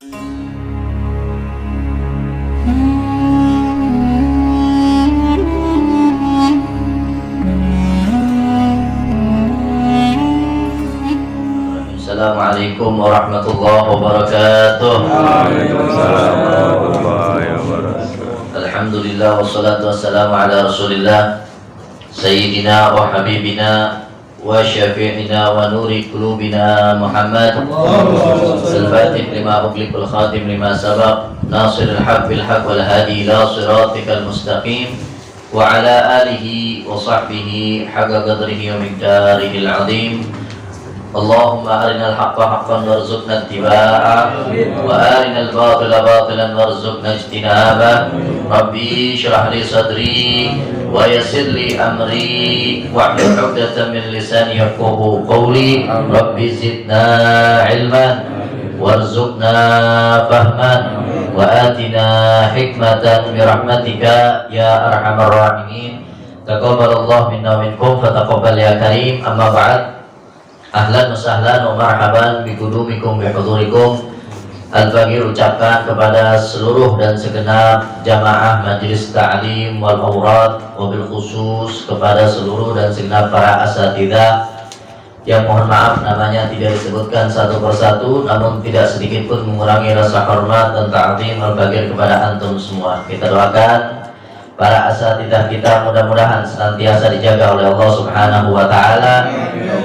Assalamualaikum warahmatullahi wabarakatuh. Waalaikumsalam warahmatullahi wabarakatuh. Alhamdulillah wassalatu wassalamu ala Rasulillah Sayyidina wa habibina wa syafi'ina wa nuri qulubina Muhammad al-fatih lima ughliqal khatim lima sabaq nasirul haq bil haq wal hadi ila siratikal mustaqim wa ala alihi wa sahbihi haqqa qadrihi wa miqdarihi al-azim. Allahumma arinal haqqa haqqan warzuqna ittiba'ah wa arinal batila batilan warzuqna ijtinabah. Rabbi shrah li sadri wa yassir li amri wahlul 'uqdatam min lisani yafqahu qawli. Rabbi zidna ilman warzuqna fahman wa atina hikmatan bi rahmatika ya arhamar rahimin. Taqabbalallahu minna wa minkum fataqabbal ya karim. Amma ba'd. Ahlan wa sahlan wa marhaban bikudumikum bihudurikum. Al-Bagir ucapkan kepada seluruh dan segenap jamaah Majelis Ta'lim wal Awrad, wabil khusus kepada seluruh dan segenap para asatidzah yang mohon maaf namanya tidak disebutkan satu persatu, namun tidak sedikit pun mengurangi rasa hormat dan ta'zim Al-Bagir kepada antum semua. Kita doakan para asatidzah kita mudah-mudahan senantiasa dijaga oleh Allah Subhanahu wa taala,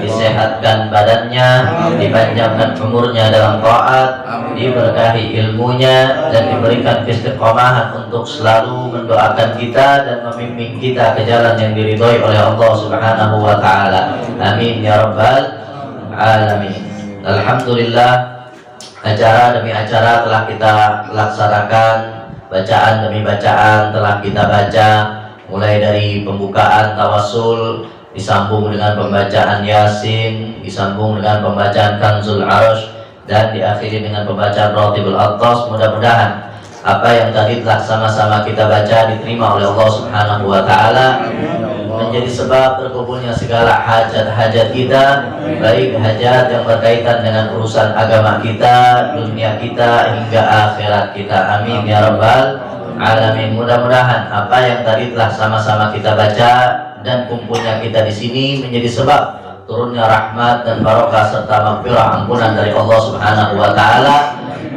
disehatkan badannya, dipanjangkan umurnya dalam taat, diberkahi ilmunya dan diberikan istiqomahan untuk selalu mendoakan kita dan membimbing kita ke jalan yang diridhoi oleh Allah Subhanahu wa taala. Amin ya rabbal alamin. Alhamdulillah, acara demi acara telah kita laksanakan, bacaan demi bacaan telah kita baca, mulai dari pembukaan tawassul, disambung dengan pembacaan Yasin, disambung dengan pembacaan Kanzul Arsh, dan diakhiri dengan pembacaan Ratibul Attas. Mudah-mudahan apa yang tadi telah sama-sama kita baca diterima oleh Allah Subhanahu wa taala, menjadi sebab terkabulnya segala hajat-hajat kita, baik hajat yang berkaitan dengan urusan agama kita, dunia kita, hingga akhirat kita. Amin ya rabbal alamin. Mudah-mudahan apa yang tadi telah sama-sama kita baca dan kumpulnya kita di sini menjadi sebab turunnya rahmat dan barokah serta maghfirah ampunan dari Allah Subhanahu wa taala.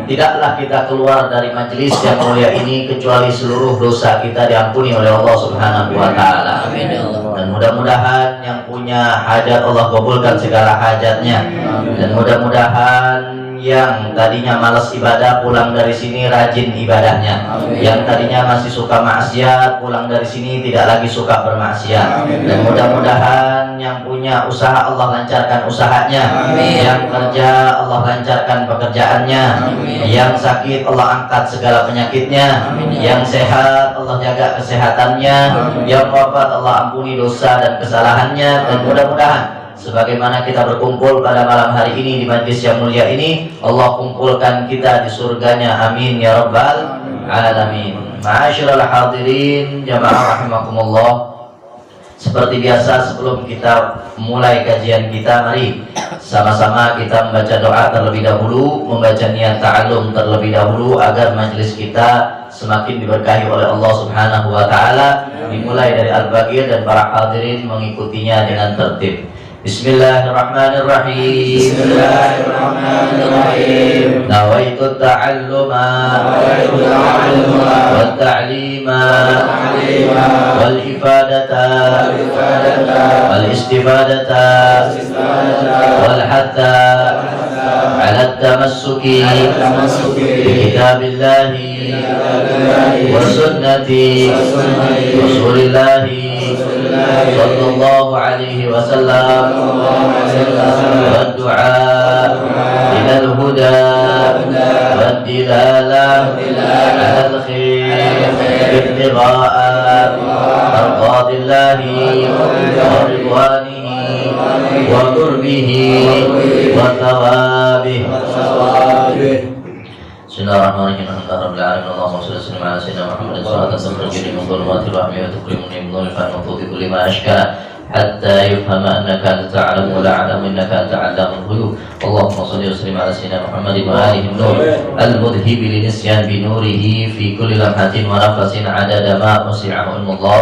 Tidaklah kita keluar dari majelis yang mulia ini kecuali seluruh dosa kita diampuni oleh Allah Subhanahu wa taala. Amin. Dan mudah-mudahan yang punya hajat Allah kabulkan segala hajatnya. Dan mudah-mudahan yang tadinya malas ibadah pulang dari sini rajin ibadahnya. Yang tadinya masih suka maksiat pulang dari sini tidak lagi suka bermaksiat. Dan mudah-mudahan yang punya usaha Allah lancarkan usahanya. Yang kerja Allah lancarkan pekerjaannya. Yang sakit Allah angkat segala penyakitnya. Yang sehat Allah jaga kesehatannya. Yang wafat Allah ampuni dosa dan kesalahannya. Dan mudah-mudahan sebagaimana kita berkumpul pada malam hari ini di majlis yang mulia ini, Allah kumpulkan kita di surganya. Amin ya rabbal alamin. Ma'asyiral hadirin jamaah rahimakumullah. Seperti biasa sebelum kita mulai kajian kita, mari sama-sama kita membaca doa terlebih dahulu, membaca niat ta'allum terlebih dahulu agar majlis kita semakin diberkahi oleh Allah Subhanahu wa taala. Dimulai dari Al-Bagir dan para hadirin mengikutinya dengan tertib. Bismillahirrahmanirrahim. Bismillahirrahmanirrahim. Nawaitu ta'alluma wal ta'lima wal ifadata wal istifadata wal hatta ala tamassuki bi kitabillahi wa sunnati rasulillahi sallallahu alaihi wasallam والدعاء إلى الهدى والدلالة على الخير ابتغاء مرضات الله ورضوانه وقربه وثوابه. Bismillahirrahmanirrahim. Alhamdulillahirabbil alamin. Allahumma shalli wa sallim ala sayyidina Muhammadin sallallahu alaihi wasallam. Min dhulumati rahmi wa tukrimuni min dhulfan wa tudhibu lima ashka حتى يفهم أنك أنت تعلم ولا أعلم إنك أنت علام الغيوب. اللهم صل وسلم على سيدنا محمد وآله النور المذهب للنسيان بنوره في كل لمحة ونفس عدد ما وسعه علم الله.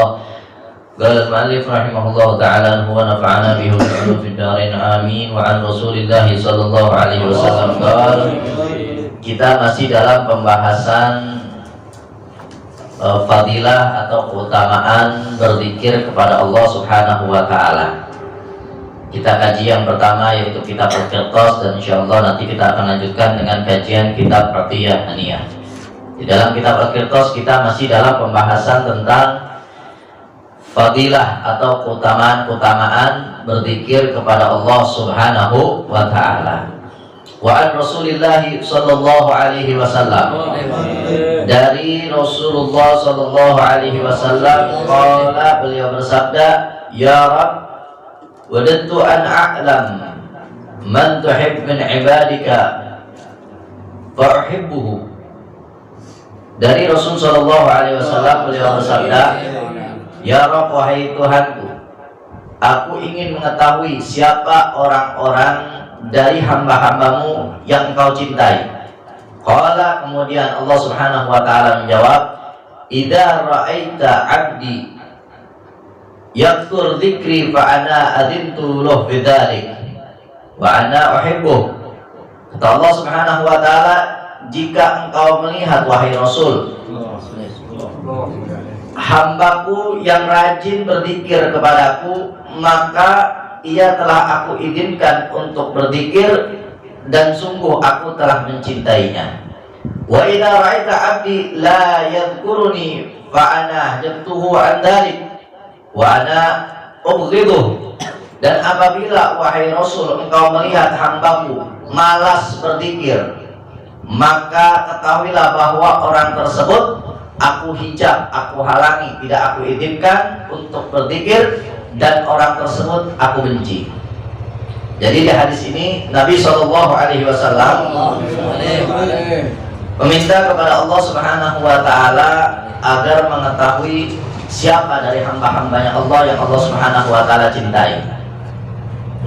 قال المؤلف رحمه الله تعالى ونفعنا به العلوم في الدارين آمين. وعن رسول الله صلى الله عليه وسلم قال. Kita masih dalam pembahasan fadilah atau keutamaan berzikir kepada Allah Subhanahu wa taala. Kita kaji yang pertama yaitu kitab Al-Qirtas, dan insyaallah nanti kita akan lanjutkan dengan kajian kitab Atiyah Haniyah. Di dalam kitab Al-Qirtas kita masih dalam pembahasan tentang fadilah atau keutamaan berzikir kepada Allah Subhanahu wa taala. Wa an Rasulillah sallallahu alaihi wasallam, dari Rasulullah sallallahu alaihi wasallam qala, beliau bersabda, ya Rabb, wadattu an a'lam man tuhib min ibadika fa uhibbuhu. Dari Rasul sallallahu alaihi wasallam beliau bersabda, ya Rabb, wahai Tuhanku, aku ingin mengetahui siapa orang-orang dari hamba-hambamu yang engkau cintai. Qala, kemudian Allah Subhanahu wa taala menjawab, idza ra'aita 'abdi yakthur dzikri fa ana adintu lahu bidzalik wa ana uhibbuh. Kata Allah Subhanahu wa taala, jika engkau melihat wahai Rasul hambaku yang rajin berzikir kepadaku, maka ia telah aku izinkan untuk berzikir dan sungguh aku telah mencintainya. Wa idza ra'aita 'abdi la yadhkuruni fa ana jabtuhu 'an dzalik wa ana ubghiduh. Dan apabila wahai Rasul engkau melihat hambaku malas berzikir, maka ketahuilah bahwa orang tersebut aku hijab, aku halangi, tidak aku izinkan untuk berzikir, dan orang tersebut aku benci. Jadi di hadis ini Nabi Shallallahu Alaihi Wasallam meminta kepada Allah Subhanahu Wa Taala agar mengetahui siapa dari hamba-hambanya Allah yang Allah Subhanahu Wa Taala cintai.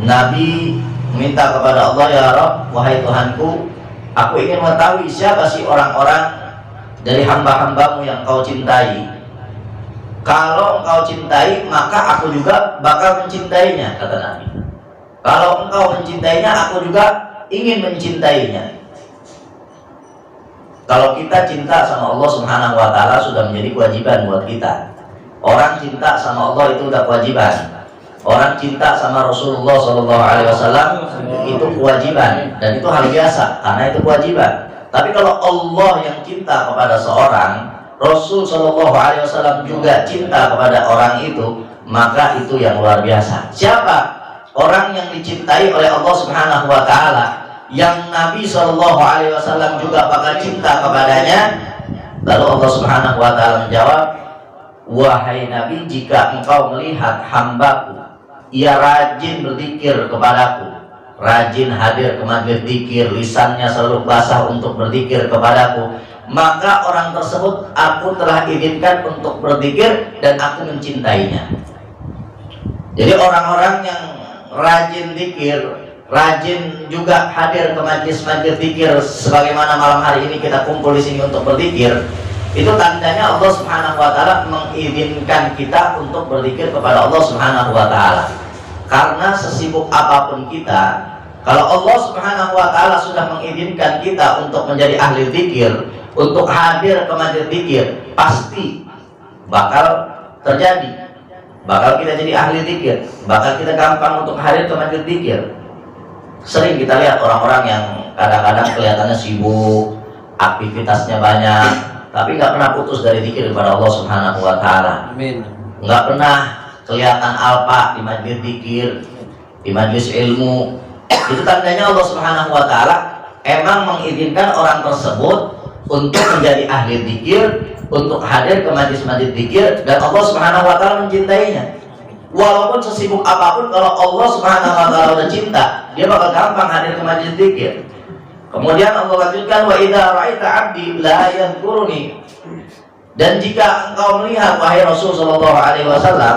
Nabi meminta kepada Allah, ya Rabb, wahai Tuhanku, aku ingin mengetahui siapa sih orang-orang dari hamba-hambamu yang kau cintai. Kalau engkau cintai, maka aku juga bakal mencintainya, kata Nabi. Kalau engkau mencintainya, aku juga ingin mencintainya. Kalau kita cinta sama Allah Subhanahu wa taala sudah menjadi kewajiban buat kita. Orang cinta sama Allah itu udah kewajiban. Orang cinta sama Rasulullah sallallahu alaihi wasallam itu kewajiban, dan itu hal biasa karena itu kewajiban. Tapi kalau Allah yang cinta kepada seorang, Rasul Shallallahu Alaihi Wasallam juga cinta kepada orang itu, maka itu yang luar biasa. Siapa orang yang dicintai oleh Allah Subhanahu Wa Taala, yang Nabi Shallallahu Alaihi Wasallam juga bakal cinta kepadanya? Lalu Allah Subhanahu Wa Taala menjawab, wahai Nabi, jika engkau melihat hambaku, ia rajin berzikir kepadaku, rajin hadir ke majelis zikir, lisannya selalu basah untuk berzikir kepadaku, maka orang tersebut aku telah izinkan untuk berzikir dan aku mencintainya. Jadi orang-orang yang rajin zikir, rajin juga hadir ke majelis-majelis zikir, sebagaimana malam hari ini kita kumpul di sini untuk berzikir, itu tandanya Allah Subhanahu wa taala mengizinkan kita untuk berzikir kepada Allah Subhanahu wa taala. Karena sesibuk apapun kita, kalau Allah Subhanahu wa taala sudah mengizinkan kita untuk menjadi ahli zikir, untuk hadir ke majelis zikir, pasti bakal terjadi. Bakal kita jadi ahli zikir, bakal kita gampang untuk hadir ke majelis zikir. Sering kita lihat orang-orang yang kadang-kadang kelihatannya sibuk, aktivitasnya banyak, tapi nggak pernah putus dari zikir kepada Allah Subhanahu wa taala. Amin. Nggak pernah kelihatan alpa di majelis zikir, di majelis ilmu. Itu tandanya Allah Subhanahu wa taala emang mengizinkan orang tersebut untuk menjadi ahli zikir, untuk hadir ke majelis-majelis zikir, dan Allah Subhanahu wa taala mencintainya. Walaupun sesibuk apapun, kalau Allah Subhanahu wa taala udah cinta, dia bakal gampang hadir ke majelis zikir. Kemudian Allah lanjutkan, wa idza ra'aita 'abdi la yadhkuruni Dan jika engkau melihat wahai Rasul Shallallahu Alaihi Wasallam,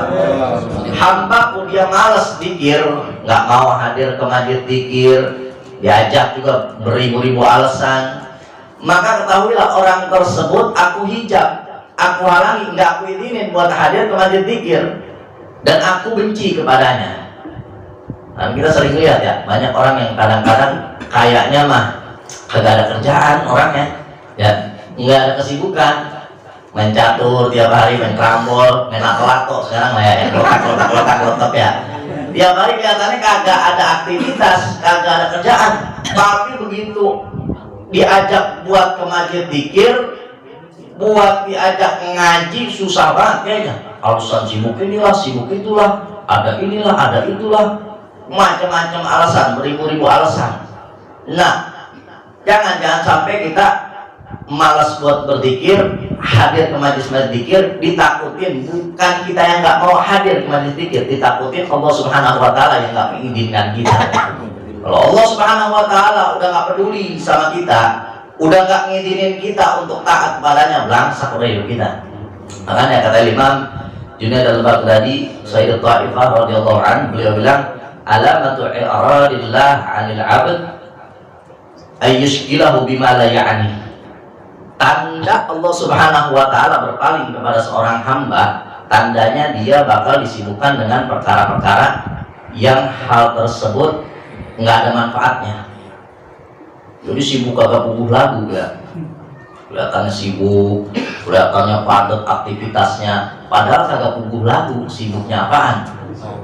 hambaku dia malas zikir, nggak mau hadir ke masjid zikir, diajak juga beribu-ribu alasan, maka ketahuilah orang tersebut aku hijab, aku halangi, nggak aku izinin buat hadir ke masjid zikir, dan aku benci kepadanya. Dan kita sering lihat ya, banyak orang yang kadang-kadang kayaknya mah kagak ada kerjaan orangnya, ya nggak ada kesibukan, main catur tiap hari, main kerambol, main lato-lato sekarang lah ya, yang lotak ya. Tiap hari kelihatannya kagak ada aktivitas, kagak ada kerjaan, tapi begitu diajak buat ke masjid zikir, buat diajak ngaji, susah banget kayaknya. Alasan sibuk inilah, sibuk itulah, ada inilah, ada itulah, macam-macam alasan, beribu-ribu alasan. Nah, jangan sampai kita malas buat berzikir, hadir ke majlis zikir, ditakutin bukan kita yang nggak mau hadir ke majlis zikir, ditakutin Allah Subhanahu Wa Taala yang nggak mengizinkan kita. Kalau Allah Subhanahu Wa Taala udah nggak peduli sama kita, udah nggak ngizinin kita untuk taat padanya, belangsak udah hidup kita. Makanya kata Imam Junaid al-Baghdadi, Sayyidat Taifah radhiyallahu anhu, beliau bilang, alamatu i'radillah 'anil 'abd ayyushkilahu bima la ya'ni. Tanda Allah Subhanahu Wa Taala berpaling kepada seorang hamba, tandanya dia bakal disibukkan dengan perkara-perkara yang hal tersebut nggak ada manfaatnya. Jadi sibuk kagak puguh lagu ya, kelihatannya sibuk, kelihatannya padat aktivitasnya, padahal kagak puguh lagu, sibuknya apaan?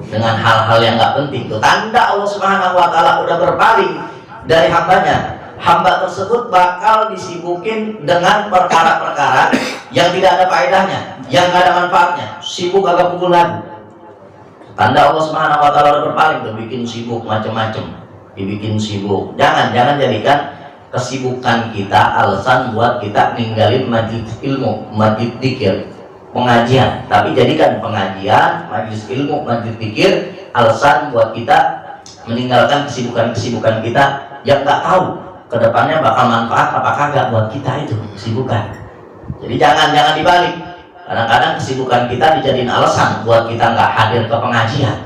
Dengan hal-hal yang nggak penting. Itu tanda Allah Subhanahu Wa Taala udah berpaling dari hambanya. Hamba tersebut bakal disibukin dengan perkara-perkara yang tidak ada faedahnya, yang nggak ada manfaatnya, sibuk agak pukul lagu. Tanda Allah Subhanahu Wa Taala udah berpaling, tuh bikin sibuk macam-macam, dibikin sibuk. Jangan jadikan kesibukan kita alasan buat kita ninggalin majlis ilmu, majlis zikir, pengajian. Tapi jadikan pengajian, majlis ilmu, majlis zikir alasan buat kita meninggalkan kesibukan-kesibukan kita yang nggak tahu kedepannya bakal manfaat apa kagak buat kita itu kesibukan. Jadi jangan dibalik. Kadang-kadang kesibukan kita dijadiin alasan buat kita nggak hadir ke pengajian.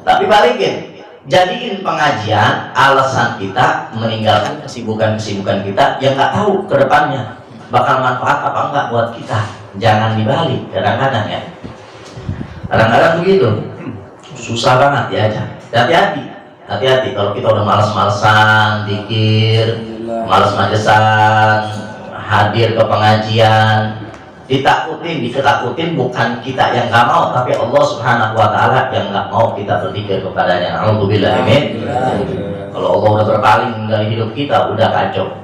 Tapi balikin, jadiin pengajian alasan kita meninggalkan kesibukan-kesibukan kita yang nggak tahu kedepannya bakal manfaat apa enggak buat kita. Jangan dibalik. Kadang-kadang ya. Kadang-kadang begitu. Susah banget diajak. Hati-hati kalau kita udah malas-malesan zikir, malas majlisan, hadir ke pengajian, diketakutin bukan kita yang nggak mau, tapi Allah Subhanahu Wa Taala yang nggak mau kita berzikir kepadanya. Alhamdulillah, amin. Kalau Allah udah berpaling dari hidup kita, udah kacau,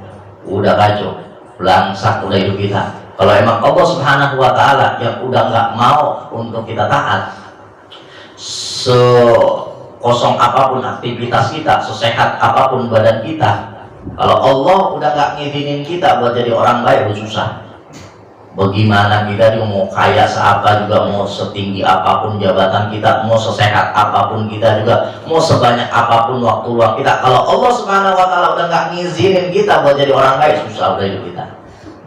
belangsak udah hidup kita. Kalau emang Allah Subhanahu Wa Taala yang udah nggak mau untuk kita taat, kosong apapun aktivitas kita, sesehat apapun badan kita, kalau Allah udah gak ngizinin kita buat jadi orang baik, udah susah. Bagaimana kita juga mau kaya seapa juga, mau setinggi apapun jabatan kita, mau sesehat apapun kita juga, mau sebanyak apapun waktu luang kita, kalau Allah Subhanahu Wa Taala udah gak ngizinin kita buat jadi orang baik, susah udah hidup kita,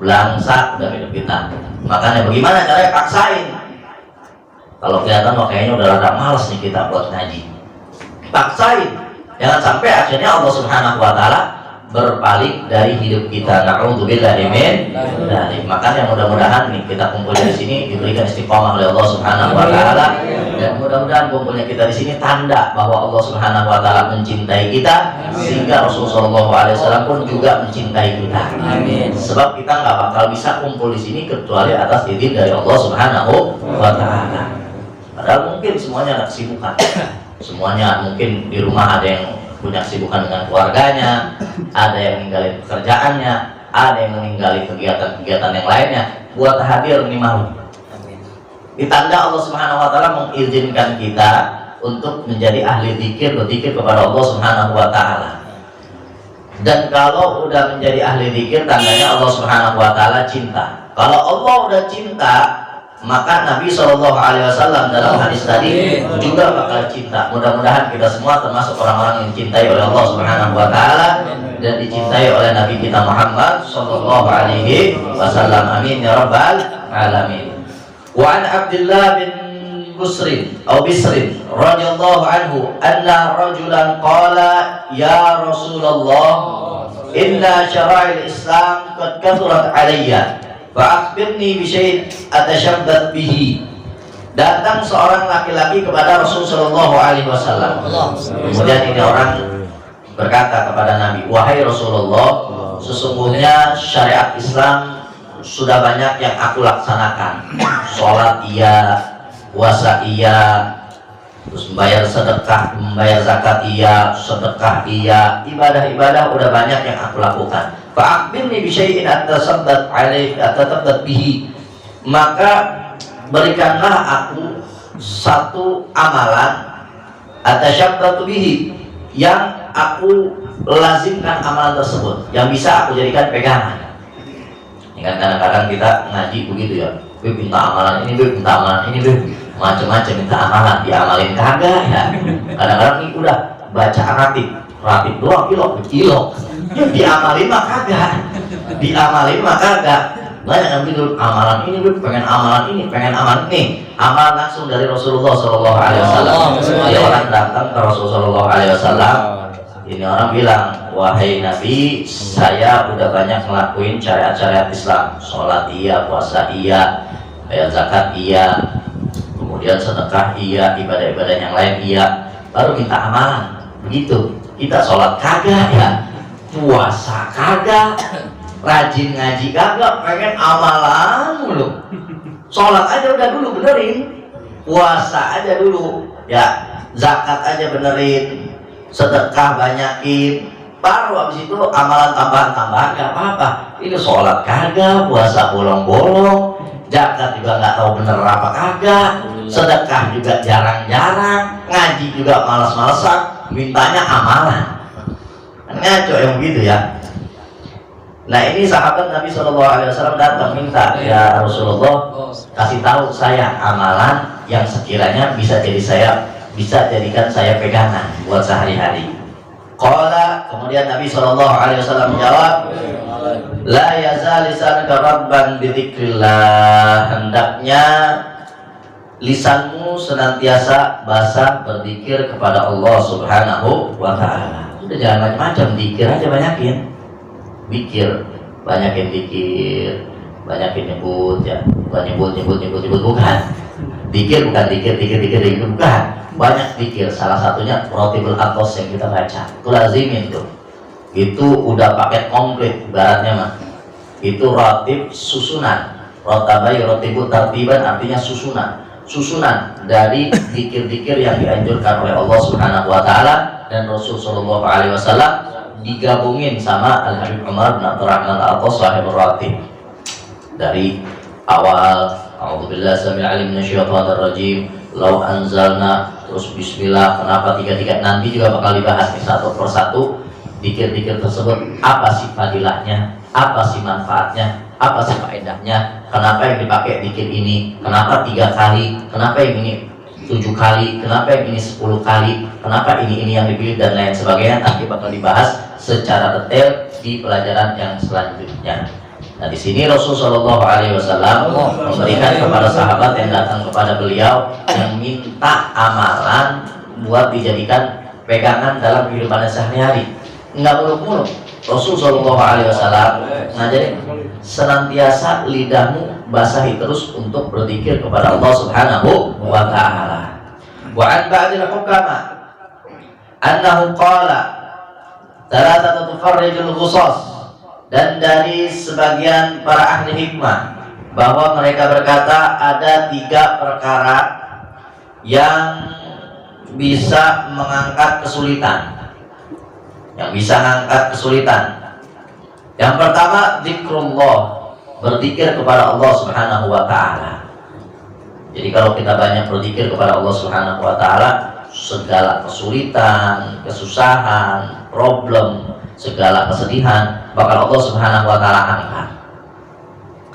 belangsak udah hidup kita. Makanya bagaimana caranya? Paksain. Kalau kelihatan kayaknya udah rada males nih kita buat ngaji, paksain, jangan sampai akhirnya Allah Subhanahu Wa Taala berpaling dari hidup kita. Na'udzubillah min dzalik. Makanya mudah-mudahan nih kita kumpul di sini diberikan istiqomah oleh Allah Subhanahu Wa Taala, dan mudah-mudahan kumpulnya kita di sini tanda bahwa Allah Subhanahu Wa Taala mencintai kita, sehingga Rasulullah SAW pun juga mencintai kita. Amin. Sebab kita nggak bakal bisa kumpul di sini kecuali atas izin dari Allah Subhanahu Wa Taala. Padahal mungkin semuanya ada kesibukan. Semuanya mungkin di rumah ada yang punya kesibukan dengan keluarganya, ada yang meninggalin pekerjaannya, ada yang meninggalin kegiatan-kegiatan yang lainnya buat hadir nih malam. Ditanda Allah Subhanahu Wa Taala mengizinkan kita untuk menjadi ahli zikir, berzikir kepada Allah Subhanahu Wa Taala. Dan kalau udah menjadi ahli zikir, tandanya Allah Subhanahu Wa Taala cinta. Kalau Allah udah cinta, maka Nabi SAW dalam hadis tadi juga bakal cinta. Mudah-mudahan kita semua termasuk orang-orang yang dicintai oleh Allah Subhanahu wa taala dan dicintai oleh Nabi kita Muhammad sallallahu alaihi wasallam. Amin ya rabbal alamin. Wa an Abdullah bin Bisrin radhiyallahu anhu anna rajulan qala ya Rasulullah inna syara'il Islam qad kathurat alayya fa'akhbirni bi syai'in atashabbat bihi. Datang seorang laki-laki kepada Rasulullah sallallahu alaihi wasallam. Kemudian ini orang berkata kepada Nabi, wahai Rasulullah, sesungguhnya syariat Islam sudah banyak yang aku laksanakan. Sholat iya, puasa iya, terus membayar sedekah, membayar zakat iya, sedekah iya, ibadah-ibadah udah banyak yang aku lakukan. Fa'akhbirni bi syai'in atasabbat bihi. Maka berikanlah aku satu amalan atasabbat bihi yang aku lazimkan amalan tersebut, yang bisa aku jadikan pegangan. Ini kan kadang-kadang kita ngaji begitu ya, minta amalan ini, minta amalan ini, macam-macam minta amalan, diamalin kagak ya. Kadang-kadang ini udah baca ratib doang, ilok diamalin mah kagak, banyak yang bilang amalan ini, pengen amalan ini, amalan langsung dari Rasulullah Shallallahu Alaihi Wasallam. Ada orang datang ke Rasulullah Shallallahu Alaihi Wasallam, ini orang bilang, wahai Nabi, saya udah banyak ngelakuin syariat Islam, sholat iya, puasa iya, bayar zakat iya, kemudian sedekah iya, ibadah-ibadah yang lain iya, baru minta amalan. Begitu, kita sholat kagak ya, puasa kagak, rajin ngaji kagak, pengen amalan mulu. Sholat aja udah dulu benerin, puasa aja dulu ya, zakat aja benerin, sedekah banyakin, baru habis itu amalan tambahan gak apa-apa. Ini sholat kagak, puasa bolong-bolong, zakat juga nggak tahu bener apa kagak, sedekah juga jarang-jarang, ngaji juga males-malesan, mintanya amalan. Ngaco yang begitu ya. Nah ini sahabat Nabi SAW datang minta, ya Rasulullah, kasih tahu saya amalan yang sekiranya bisa jadikan saya pegangan buat sehari-hari. Qala, kemudian Nabi SAW menjawab, la yazal lisanuka rabban bidzikrillah. Hendaknya lisanmu senantiasa basah berzikir kepada Allah Subhanahu wa taala. Udah jangan macam-macam, zikir aja banyakin. Zikir, banyakin zikir, banyakin nyebut ya. Bukan nyebut bukan. Zikir bukan zikir bukan. Banyak zikir, salah satunya Rotibul Atos yang kita baca. Itu lazimin tuh. Itu udah paket komplit ibaratnya mah. Itu rotib susunan. Rotabai rotibu tartiban artinya susunan dari zikir-zikir yang dianjurkan oleh Allah Subhanahu wa taala dan Rasul sallallahu alaihi wasallam, digabungin sama Al-Habib Umar bin Abdurrahman Al-Atas sahibur ratib. Dari awal a'udzubillahi samil alim minasyaitonir rajim, law anzalna, terus bismillah, kenapa tiga-tiga, nanti juga bakal dibahas nih satu persatu zikir-zikir tersebut, apa sih fadilahnya, apa sih manfaatnya, apa sih faedahnya, kenapa yang dipakai zikir ini, kenapa 3 kali, kenapa yang ini 7 kali, kenapa yang ini 10 kali, kenapa ini yang dipilih dan lain sebagainya. Nanti bakal dibahas secara detail di pelajaran yang selanjutnya. Nah di sini Rasulullah SAW memberikan kepada sahabat yang datang kepada beliau yang minta amalan buat dijadikan pegangan dalam kehidupan sehari-hari. Enggak muluk-muluk. Rasulullah SAW ngajarin senantiasa lidahmu basahi terus untuk berzikir kepada Allah Subhanahu wa taala. Wa an ba'dil hukama annahu qala thalathatu tufarrijul ghusas. Dan dari sebagian para ahli hikmah bahwa mereka berkata ada 3 perkara yang bisa mengangkat kesulitan, Yang pertama zikrullah, berzikir kepada Allah Subhanahu wa taala. Jadi kalau kita banyak berzikir kepada Allah Subhanahu wa taala, segala kesulitan, kesusahan, problem, segala kesedihan bakal Allah Subhanahu wa taala angkat.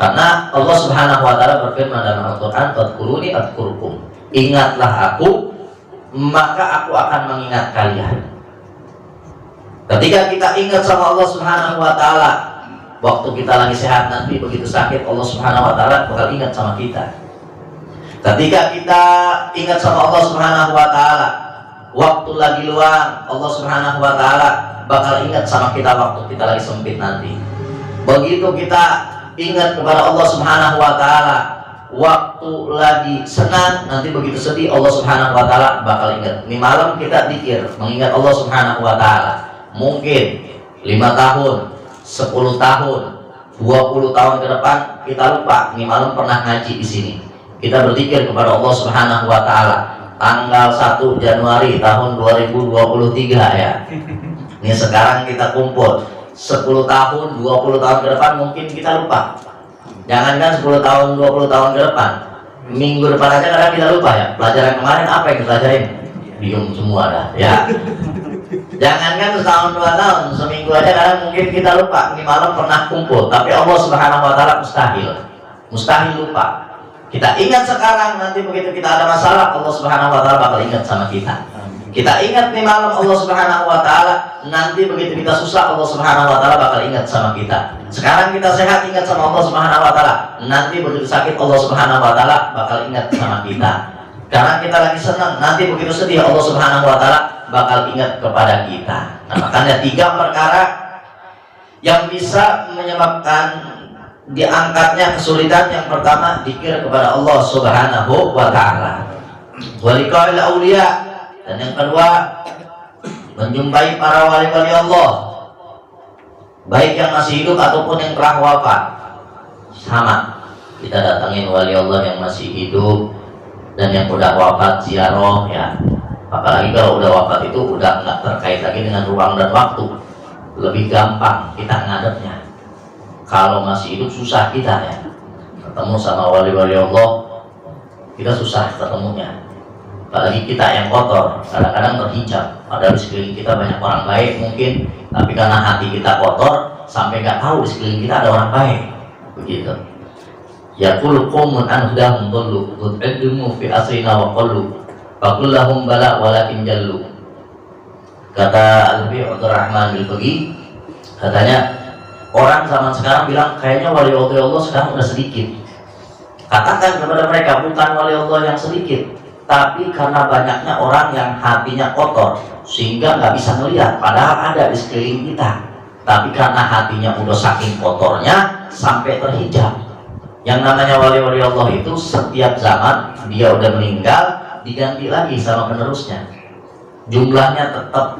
Karena Allah Subhanahu wa taala berfirman dalam Al-Qur'an, "Fadhkuruni adzkurkum." Ingatlah aku, maka aku akan mengingat kalian. Ketika kita ingat sama Allah Subhanahu wa taala, waktu kita lagi sehat, nanti begitu sakit Allah Subhanahu wa taala bakal ingat sama kita. Ketika kita ingat sama Allah Subhanahu wa taala, waktu lagi luang, Allah Subhanahu wa taala bakal ingat sama kita waktu kita lagi sempit nanti. Begitu kita ingat kepada Allah Subhanahu wa taala waktu lagi senang, nanti begitu sedih Allah Subhanahu wa taala bakal ingat. Ini malam kita zikir mengingat Allah Subhanahu wa taala. Mungkin 5 tahun, 10 tahun, 20 tahun ke depan kita lupa. Ini malam pernah ngaji di sini. Kita berzikir kepada Allah Subhanahu wa taala tanggal 1 Januari tahun 2023 ya. Ini sekarang kita kumpul 10 tahun, 20 tahun ke depan mungkin kita lupa. Jangankan 10 tahun, 20 tahun ke depan, minggu depan aja kadang kita lupa ya. Pelajaran kemarin apa yang kita pelajarin? Bingung semua dah ya. Jangankan setahun 2 tahun, seminggu aja kadang mungkin kita lupa. Ini malam pernah kumpul, tapi Allah Subhanahu wa taala mustahil lupa. Kita ingat sekarang, nanti begitu kita ada masalah Allah Subhanahu wa taala bakal ingat sama kita. Kita ingat nih malam Allah Subhanahu wa taala, nanti begitu kita susah Allah Subhanahu wa taala bakal ingat sama kita. Sekarang kita sehat, ingat sama Allah Subhanahu wa taala, nanti begitu sakit Allah Subhanahu wa taala bakal ingat sama kita. Karena kita lagi senang, nanti begitu sedih Allah Subhanahu wa taala bakal ingat kepada kita. Nah, makanya 3 perkara yang bisa menyebabkan diangkatnya kesulitan. Yang pertama, zikir kepada Allah Subhanahu wa taala. Wa liqa'il auliya. Dan yang kedua, menjumpai para wali-wali Allah, baik yang masih hidup ataupun yang telah wafat. Sama, kita datangin wali Allah yang masih hidup dan yang udah wafat ziarah ya. Apalagi kalau udah wafat itu udah nggak terkait lagi dengan ruang dan waktu, lebih gampang kita ngadepnya. Kalau masih hidup susah kita ya ketemu sama wali-wali Allah, kita susah ketemunya. Apalagi kita yang kotor, kadang-kadang terhijab. Padahal di sekeliling kita banyak orang baik mungkin, tapi karena hati kita kotor sampai nggak tahu di sekeliling kita ada orang baik. Begitu. Yaqulu qaumun an hudahum dhallu ud'umu fi asrina wa qallu fakullahum bala walakin jallu. Kata Al-Bi Abdurrahman Bilbagi, katanya orang zaman sekarang bilang kayaknya wali Allah sekarang udah sedikit. Katakan kepada mereka, bukan wali Allah yang sedikit, tapi karena banyaknya orang yang hatinya kotor sehingga nggak bisa melihat padahal ada di sekeliling kita. Tapi karena hatinya udah saking kotornya sampai terhijab. Yang namanya wali-wali Allah itu setiap zaman dia udah meninggal diganti lagi sama penerusnya. Jumlahnya tetap,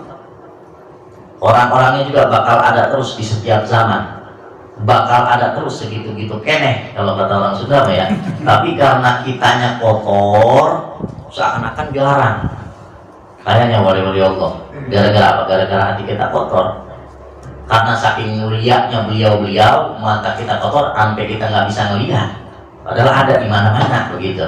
orang-orangnya juga bakal ada terus di setiap zaman, bakal ada terus segitu-gitu keneh kalau kata orang Sunda ya. Tapi karena kitanya kotor, seakan-akan jarang. Kayaknya wali-wali Allah. Gara-gara apa? Gara-gara hati kita kotor. Karena saking mulianya beliau-beliau, mata kita kotor sampai kita nggak bisa ngelihat. Padahal ada di mana-mana begitu.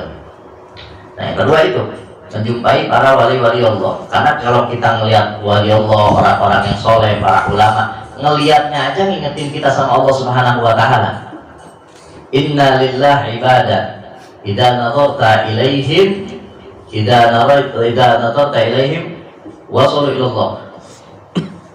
Nah, yang kedua itu menjumpai para wali-wali Allah. Karena kalau kita ngelihat wali Allah, orang-orang yang soleh, para ulama, ngelihatnya aja ngingetin kita sama Allah Subhanahu wa taala. Inna lillahi ibadah idza nadarta ilaihim idza nadarta ilaihim wasalu ilallah.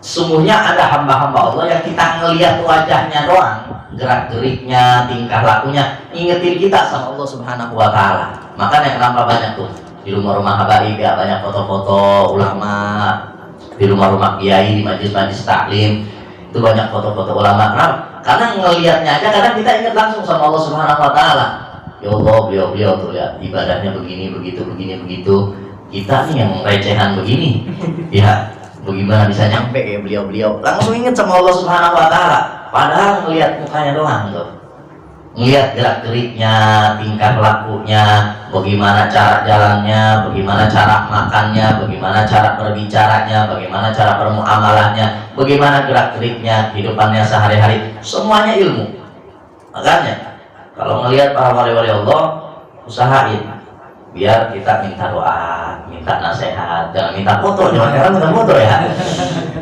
Sungguhnya ada hamba-hamba Allah yang kita ngelihat wajahnya doang, gerak-geriknya, tingkah lakunya, ngingetin kita sama Allah Subhanahu wa taala. Makanya kenapa banyak tuh di rumah-rumah habaib ya, banyak foto-foto ulama, di rumah-rumah kiai, di majlis-majlis taklim itu banyak foto-foto ulama. Kenapa? Karena ngelihatnya aja kadang kita ingat langsung sama Allah Subhanahu wa taala. Ya Allah, beliau tuh lihat ibadahnya begini, begitu. Kita nih yang recehan begini. Ya, bagaimana bisa nyampe kayak beliau? Langsung ingat sama Allah Subhanahu wa taala. Padahal ngelihat mukanya doang tuh. Ngelihat gerak-geriknya, tingkah lakunya, bagaimana cara jalannya, bagaimana cara makannya, bagaimana cara berbicaranya, bagaimana cara bermuamalahnya, bagaimana gerak-geriknya, kehidupannya sehari-hari, semuanya ilmu. Makanya kalau ngelihat para wali-wali Allah, usahain biar kita minta doa, minta nasihat, jangan minta foto. Jangan sekarang minta foto ya.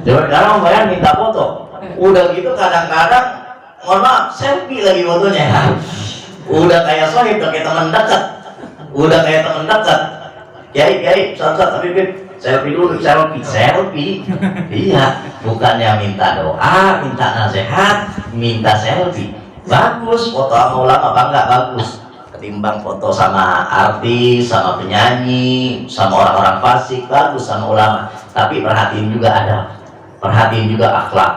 Jangan sekarang bayar minta foto. Udah gitu kadang-kadang mohon maaf, selfie lagi fotonya. Udah kayak sohib, udah kayak teman dekat. Kiai, Ustaz, Habib, selfie dulu, selfie. Iya, bukannya minta doa, minta nasihat, minta selfie. Bagus, foto sama ulama bangga, bagus. Ketimbang foto sama artis, sama penyanyi, sama orang-orang fasik, bagus sama ulama. Tapi perhatiin juga akhlak.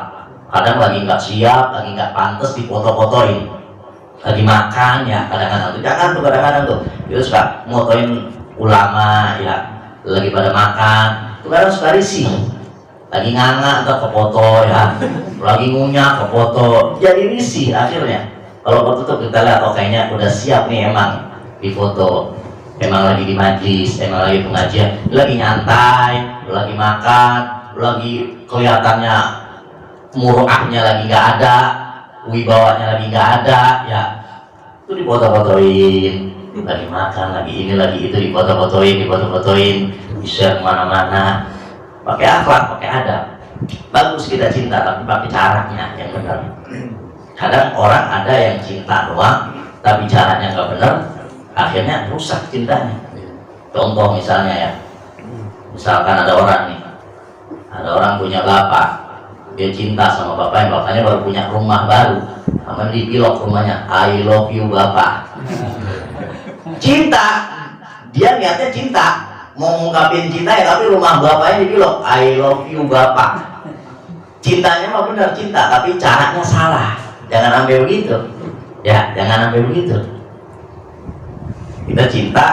Kadang lagi nggak siap, lagi nggak pantas difoto-fotoin. Lagi makan ya, kadang-kadang tuh. Dia suka motoin ulama ya, lagi pada makan. Itu kadang suka risih. Lagi nganga atau ke foto ya, lagi ngunyah ke foto, jadi risih akhirnya. Kalau foto tuh kita lihat, oh kayaknya udah siap nih emang di foto, emang lagi di majlis, emang lagi pengajian, lagi nyantai, lagi makan, lagi kelihatannya muruahnya lagi nggak ada, wibawanya lagi nggak ada, ya itu difoto-fotoin, lagi makan, lagi ini, lagi itu, difoto-fotoin, di-share kemana-mana, pakai akhlak, pakai adab. Bagus kita cinta, tapi pakai caranya yang benar. Kadang orang ada yang cinta doang, tapi caranya nggak benar, akhirnya rusak cintanya. Contoh misalnya ya, misalkan ada orang punya bapak, dia cinta sama bapaknya baru punya rumah baru, namanya dipilok rumahnya, I love you bapak. Cinta, dia niatnya cinta, mau ngungkapin cinta ya, tapi rumah bapaknya dipilok, I love you bapak. Cintanya mah benar cinta, tapi caranya salah. Jangan sampai begitu, ya, jangan sampai begitu. Kita cinta,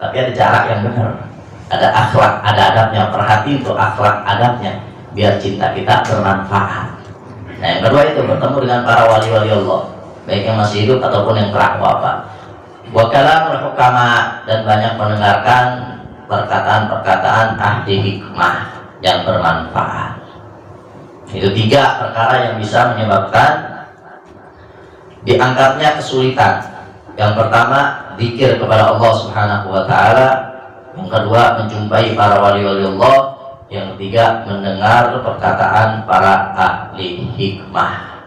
tapi ada cara yang benar, ada akhlak, ada adabnya. Perhati untuk akhlak adabnya, biar cinta kita bermanfaat. Nah, yang kedua itu bertemu dengan para wali-wali Allah, baik yang masih hidup ataupun yang telah wafat. Wa kalamul hukama, dan banyak mendengarkan perkataan-perkataan ahli hikmah yang bermanfaat. Itu 3 perkara yang bisa menyebabkan diangkatnya kesulitan. Yang pertama, zikir kepada Allah Subhanahu wa taala. Yang kedua, menjumpai para wali-wali Allah. Yang ketiga, mendengar perkataan para ahli hikmah.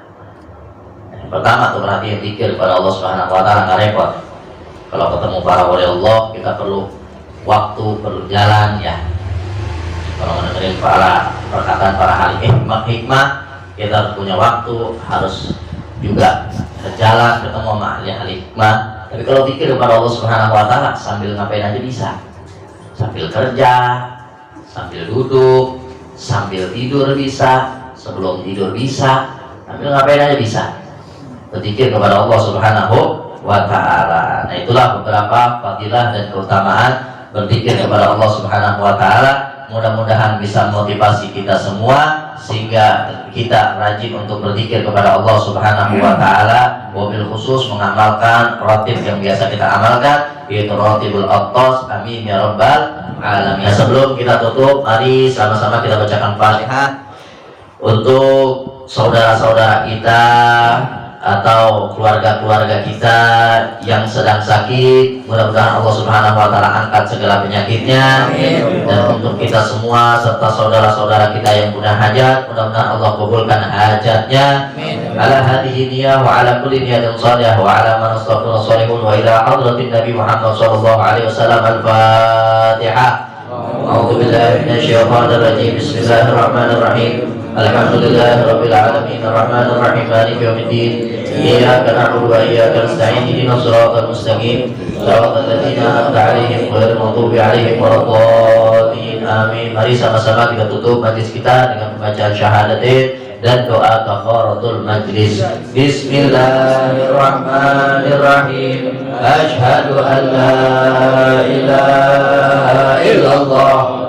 Yang pertama tuh berarti zikir kepada Allah Subhanahu wa taala, nggak repot. Kalau ketemu para wali Allah, kita perlu waktu, perlu jalan ya. Kalau mendengarin perkataan para ahli hikmah, kita harus punya waktu, harus juga berjalan ketemu sama ahli hikmah. Tapi kalau zikir kepada Allah Subhanahu wa taala sambil ngapain aja bisa. Sambil kerja, sambil duduk, sambil tidur bisa, sebelum tidur bisa, sambil ngapain aja bisa. Berzikir kepada Allah Subhanahu wa taala. Nah, itulah beberapa fadilah dan keutamaan berzikir kepada Allah Subhanahu wa taala. Mudah-mudahan bisa motivasi kita semua sehingga kita rajin untuk berzikir kepada Allah Subhanahu wa taala, wabil khusus mengamalkan ratib yang biasa kita amalkan, yaitu ratibul attas. Amin ya rabbal alamin. Sebelum kita tutup, mari sama-sama kita bacakan Fatihah untuk saudara-saudara kita atau keluarga-keluarga kita yang sedang sakit. Mudah-mudahan Allah Subhanahu wa taala angkat segala penyakitnya. Amin. Dan untuk kita semua serta saudara-saudara kita yang punya hajat, mudah-mudahan Allah kabulkan hajatnya. Amin. Ala hadhihi niyah wa ala kulli niyatin shalihah wa ala man astaghfirullah shalihun wa ila hadratin Nabi Muhammad sallallahu alaihi wasallam. Al-Fatihah. A'udzu billahi minasyaitonir rajim. Bismillahirrahmanirrahim. Alhamdulillahi rabbil alamin arrahmanir rahim maliki yaumiddin. Iyyaka na'budu wa iyyaka nasta'in ihdinas siratal mustaqim siratal ladzina an'amta 'alaihim ghairil maghdubi 'alaihim waladdallin. Amin. Mari sama-sama kita tutup majlis kita dengan pembacaan syahadatain dan doa kafaratul majlis. Bismillahirrahmanirrahim. Asyhadu an la ilaha illallah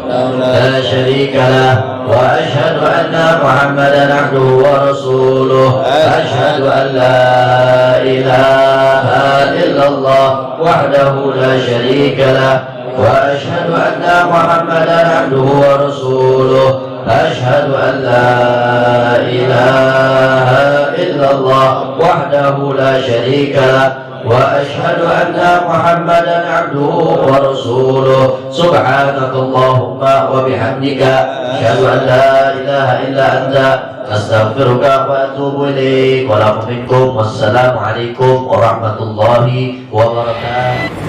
la syarika lah wa asyhadu anna Muhammadan abduhu wa rasuluh. Asyhadu an la ilaha illallah wahdahu la syarika lah wa asyhadu anna Muhammadan abduhu wa rasuluh. Asyhadu an la ilaha illallah wahdahu la syarika lah وأشهد أن محمدا عبده ورسوله سبحانك اللهم وبحمدك أشهد أن لا إله إلا أنت أستغفرك وأتوب إليك ولكم منكم والسلام عليكم ورحمة الله وبركاته.